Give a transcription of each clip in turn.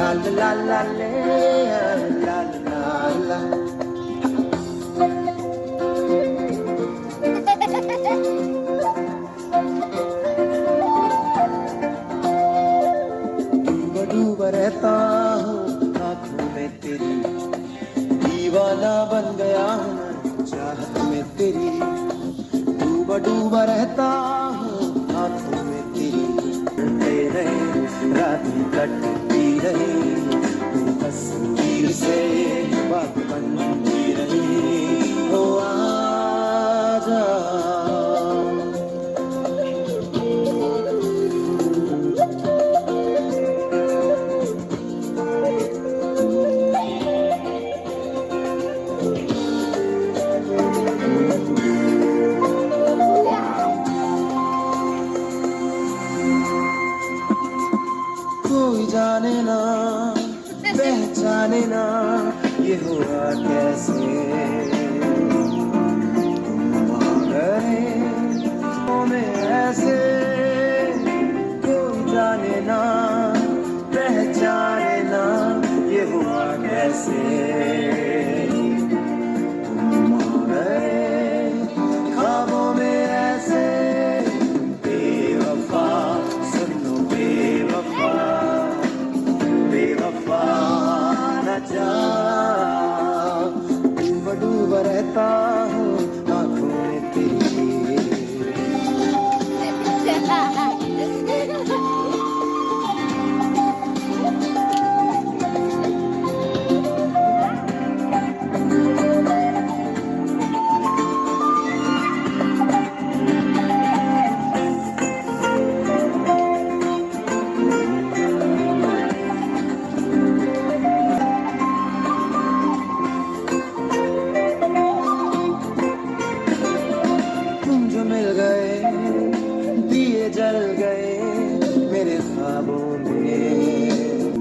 la la le, la la la. डूबा डूबा रहता हूँ आँखों में तेरी, दीवाना बन गया हूँ मैं चाहत में तेरी। डूबा डूबा रहता हूँ आँखों में तेरी, डरते रहे रातें कटती रहे, तू तस्वीर से बात बनती रही। ओ आजा कोई जाने ना पहचाने ना ये हुआ कैसे, तुम आ गए में ऐसे। कोई जाने ना पहचाने ना ये हुआ कैसे, तुम आ गए ख्वाबों में ऐसे। बेवफा सुनो बेवफा, बेवफा न जा। डूबा डूबा रहता हूँ आँखों में तेरी। तुम जो मिल गए दिए जल गए मेरे ख्वाबों में,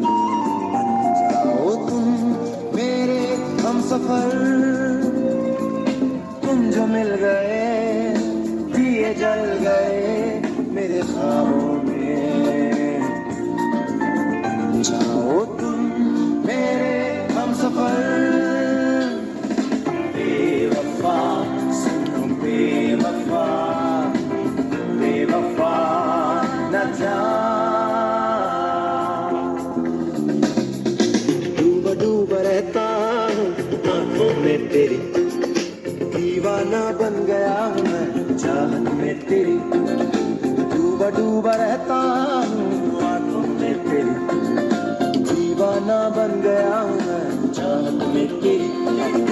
बन जाओ तुम मेरे हमसफर। तुम जो मिल गए दिए जल गए मेरे ख्वाबों में, बन जाओ तुम मेरे हमसफर। बेवफा सुनो बेवफा, बेवफा न जा। डूबा डूबा रहता हूँ आँखों में तेरी, दीवाना बन गया हूँ मैं चाहत में तेरी। डूबा डूबा रहता हूँ आँखों में तेरी, दीवाना बन गया हूँ मैं चाहत में तेरी।